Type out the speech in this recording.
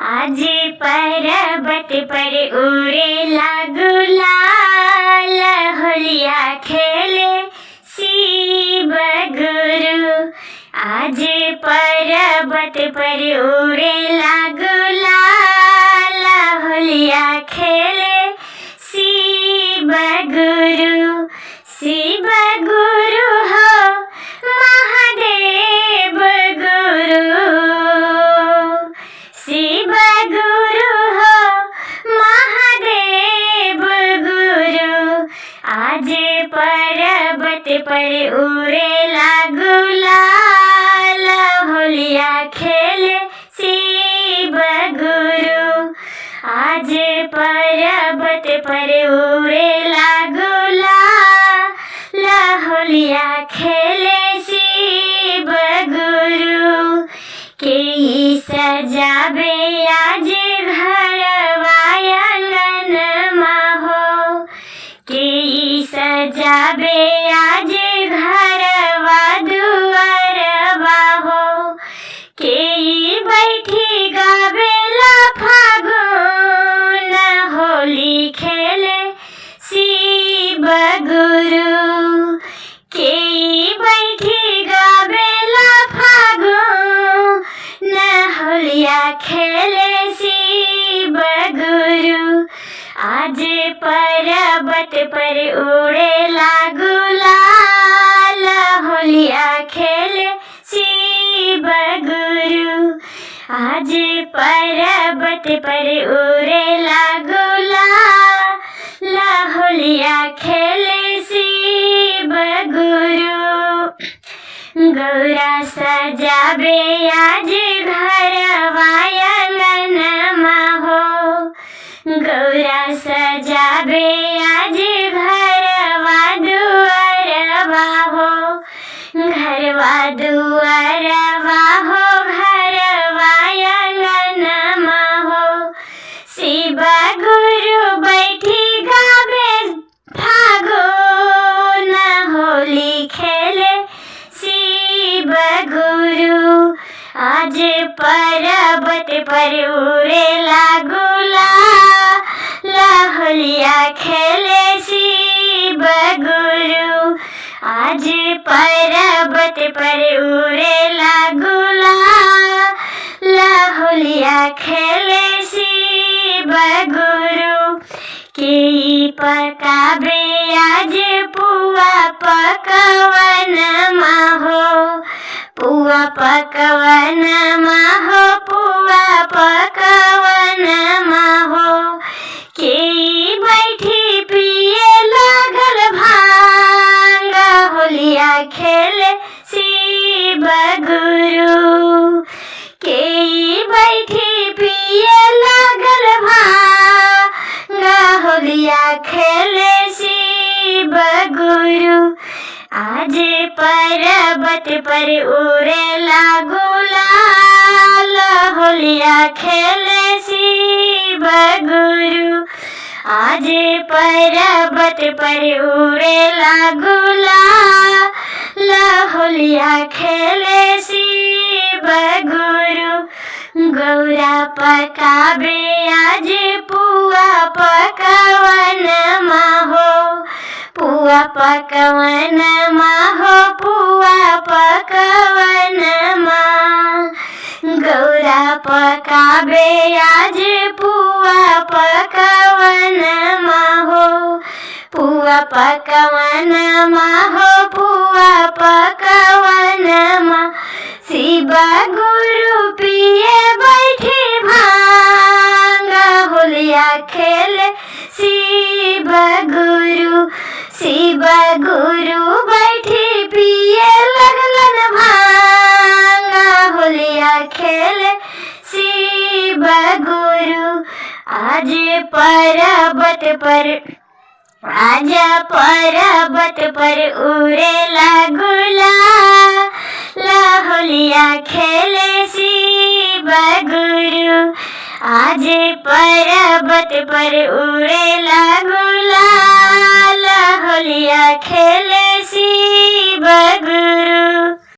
आज पर्वत पर उड़ेला गुलाल, होलिया खेले शिव गुरु। आज पर्वत पर उड़ेला गुलाल, होलिया खेले शिव गुरु। शिव गुरु हो महादेव गुरु, शिव गुरु हो महादेव गुरु। आज पर्वत पर उड़ेला गुलाल, होलिया खेले शिव गुरु। आज पर्वत पर उड़ेला गुलाल, होलिया खेले शिव गुरु। के सजाबे आज घरवा आंगनमा हो, के सजाबे आज घरवा दुआरवा हो। के बैठी गावेला फागुन, होली खेले शिव गुरु। के बैठी गावेला फागुन, होलिया खेले शिव गुरु। आज पर्वत पर उड़ेला गुलाल, होलिया खेले शिव गुरु। आज पर्वत पर उड़ेला गुलाल, होलिया खेले शिव गुरु। गौरा सजाबे आज घरवा आंगनमा हो, गौरा सजाबे आज घरवा दुआरवा हो। घरवा दुआरवा हो, घरवा आंगनमा हो। शिव गुरु बैठी गावे फागुन, होली खेले शिव गुरु। आज पर्वत पर उड़ेला गुलाल, होलिया खेले शिव गुरु। आज पर्वत पर उड़ेला गुलाल, होलिया खेले शिव गुरु। के पकाबे आज पुआ पकवानमा हो, पुआ पकवानमा हो, पुआ पकवानमा हो। के बैठी पिए लागल भांग, होलिया खेले शिव गुरु। के बैठी पिए लागल भांग, होलिया खेले शिव गुरु। आज पर्वत पर उड़ेला गुलाल, होलिया खेले शिव गुरु। आज पर्वत पर उड़ेला गुलाल, होलिया खेले शिव गुरु। गौरा पकाबे आज पुआ पकवानमा हो, पुआ पकवानमा हो, पुआ पकवानमा। गौरा पकाबे आज पुआ पकवानमा हो, पुआ पकवानमा हो, पुआ पकवानमा। शिव गुरु पिए बैठी भांग, होलिया खेले शिव गुरु। शिव गुरु बैठी पिए लगलन भांग, होलिया खेले शिव गुरु। आज पर्वत पर, आज पर्वत पर उड़ेला गुलाल, होलिया खेले शिव गुरु। आज पर्वत पर उड़ेला गुलाल, होलिया खेले शिव गुरु।